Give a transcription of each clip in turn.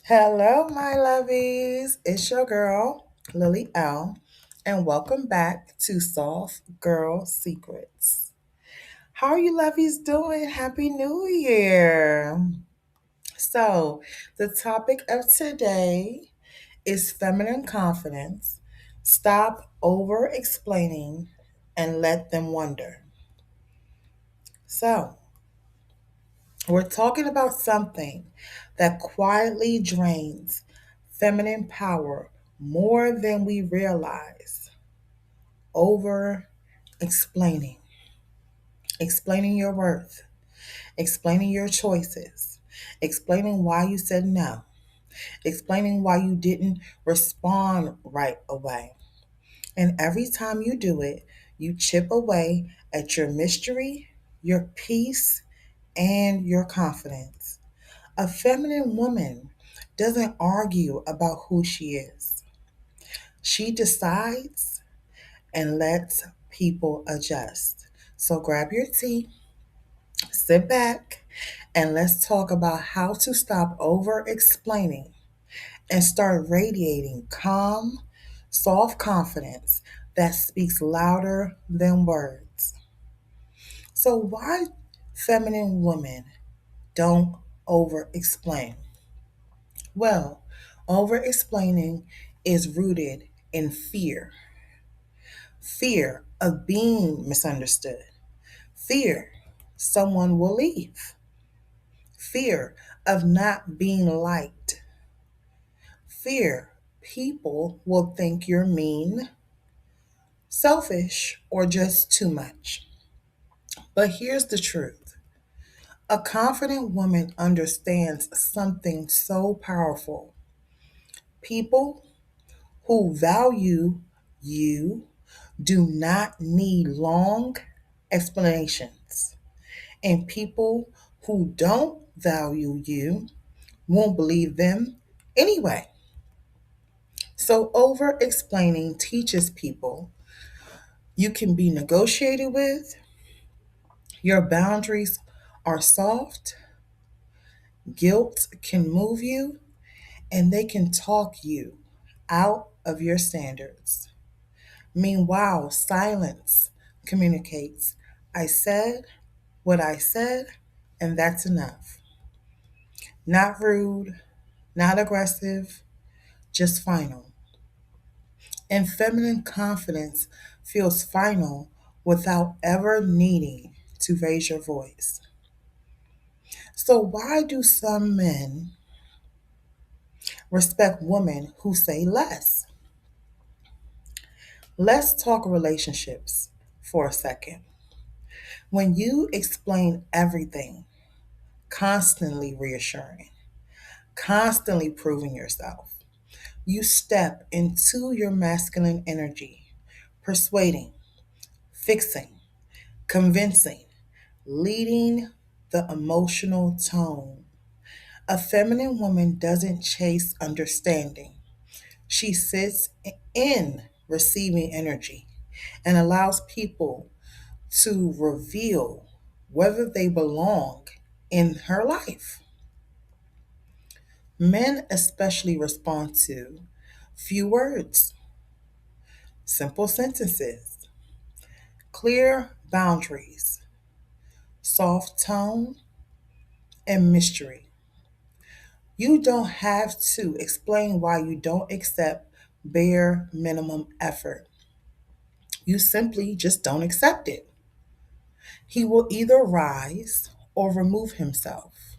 Hello, my lovies. It's your girl, Lily L, and welcome back to Soft Girl Secrets. How are you lovies doing? Happy New Year. So, the topic of today is feminine confidence. Stop over explaining and let them wonder. So, we're talking about something that quietly drains feminine power more than we realize. Over explaining, explaining your worth, explaining your choices, explaining why you said no, explaining why you didn't respond right away. And every time you do it, you chip away at your mystery, your peace, and your confidence. A feminine woman doesn't argue about who she is. She decides and lets people adjust. So grab your tea, sit back, and let's talk about how to stop over explaining and start radiating calm, soft confidence that speaks louder than words. So, why feminine women don't over explain? Well, over explaining is rooted in fear of being misunderstood, fear someone will leave, fear of not being liked, fear people will think you're mean, selfish, or just too much. But here's the truth: a confident woman understands something so powerful. People who value you do not need long explanations, and people who don't value you won't believe them anyway. So, over explaining teaches people you can be negotiated with, your boundaries are soft, guilt can move you, and they can talk you out of your standards. Meanwhile, silence communicates. I said what I said, and that's enough. Not rude, not aggressive, just final. And feminine confidence feels final without ever needing to raise your voice. So, why do some men respect women who say less? Let's talk relationships for a second. When you explain everything, constantly reassuring, constantly proving yourself, you step into your masculine energy, persuading, fixing, convincing, leading the emotional tone. A feminine woman doesn't chase understanding. She sits in receiving energy and allows people to reveal whether they belong in her life. Men especially respond to few words, simple sentences, clear boundaries, soft tone, and mystery. You don't have to explain why you don't accept bare minimum effort. You simply just don't accept it. He will either rise or remove himself.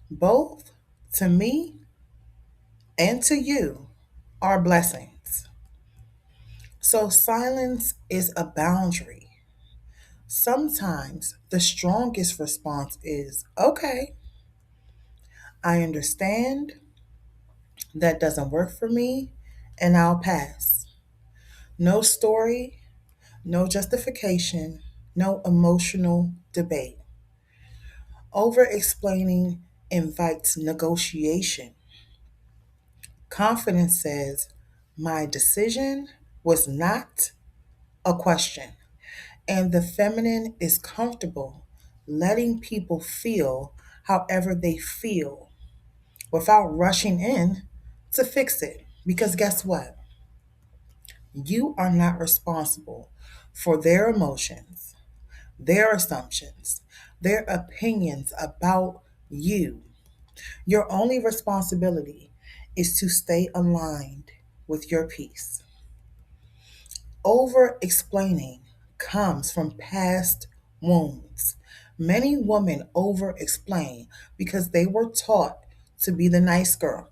Both, to me and to you, are blessings. So silence is a boundary. Sometimes the strongest response is, okay, I understand that doesn't work for me, and I'll pass. No story, no justification, no emotional debate. Over explaining invites negotiation. Confidence says, my decision was not a question. And the feminine is comfortable letting people feel however they feel, without rushing in to fix it. Because guess what? You are not responsible for their emotions, their assumptions, their opinions about you. Your only responsibility is to stay aligned with your peace. Over explaining comes from past wounds. Many women over explain because they were taught to be the nice girl,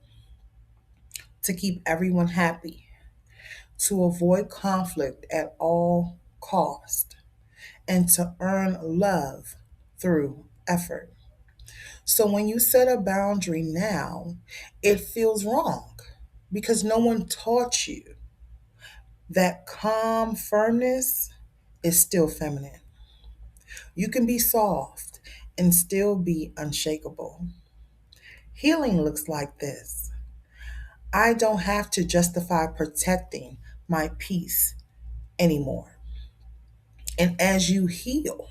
to keep everyone happy, to avoid conflict at all cost, and to earn love through effort. So when you set a boundary now, it feels wrong because no one taught you that calm firmness is still feminine. You can be soft and still be unshakable. Healing looks like this. I don't have to justify protecting my peace anymore. And as you heal,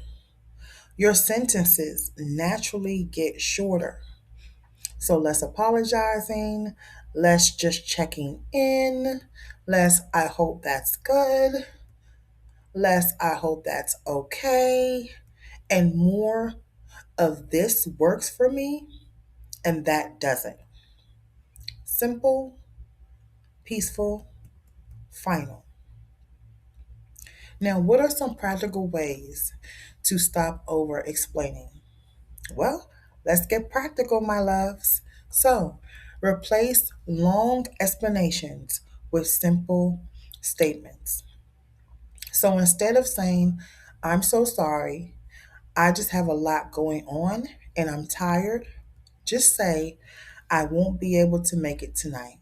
your sentences naturally get shorter. So less apologizing, less just checking in, less I hope that's good, less I hope that's okay, and more of this works for me and that doesn't. Simple, peaceful, final. Now, what are some practical ways to stop over explaining? Well, let's get practical, my loves. So, replace long explanations with simple statements. So instead of saying, I'm so sorry, I just have a lot going on and I'm tired, just say, I won't be able to make it tonight.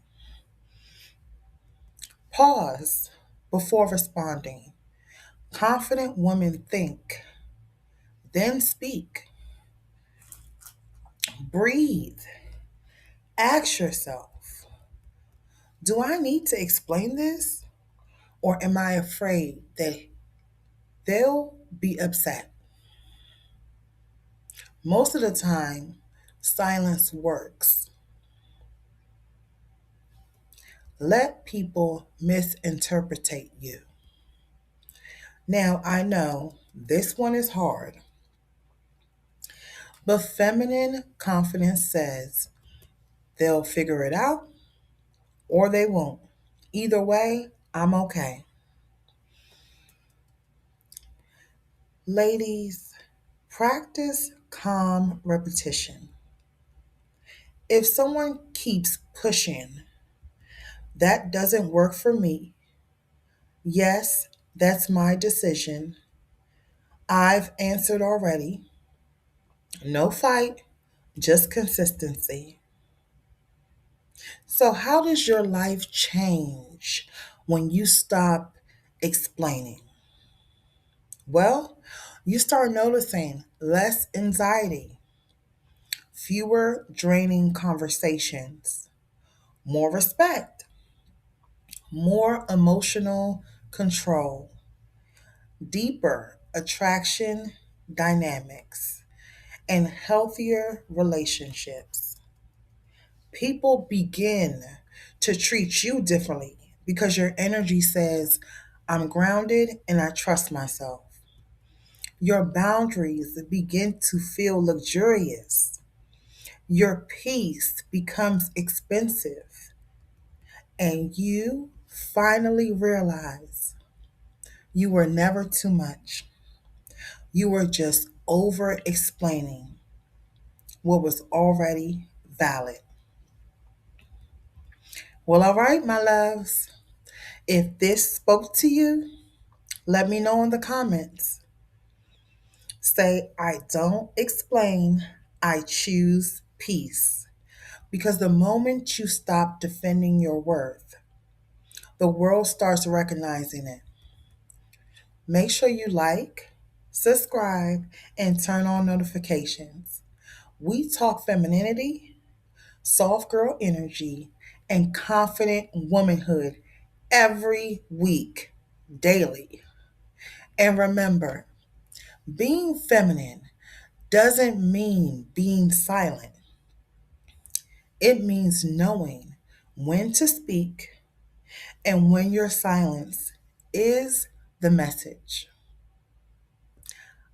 Pause before responding. Confident women think, then speak. Breathe. Ask yourself, do I need to explain this? Or am I afraid that they'll be upset? Most of the time, silence works. Let people misinterpret you. Now, I know this one is hard, but feminine confidence says they'll figure it out or they won't. Either way, I'm okay. Ladies, practice calm repetition. If someone keeps pushing, that doesn't work for me. Yes, that's my decision. I've answered already. No fight, just consistency. So, how does your life change when you stop explaining? Well, you start noticing less anxiety, fewer draining conversations, more respect, more emotional control, deeper attraction dynamics, and healthier relationships. People begin to treat you differently because your energy says, I'm grounded and I trust myself. Your boundaries begin to feel luxurious. Your peace becomes expensive. And you finally realize you were never too much. You were just over explaining what was already valid. Well, all right, my loves. If this spoke to you, let me know in the comments. Say, I don't explain, I choose peace. Because the moment you stop defending your worth, the world starts recognizing it. Make sure you like, subscribe, and turn on notifications. We talk femininity, soft girl energy, and confident womanhood every week, daily. And remember, being feminine doesn't mean being silent. It means knowing when to speak and when your silence is the message.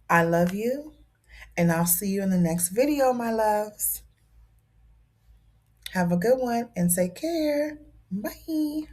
I love you, and I'll see you in the next video, my loves. Have a good one and take care. Bye.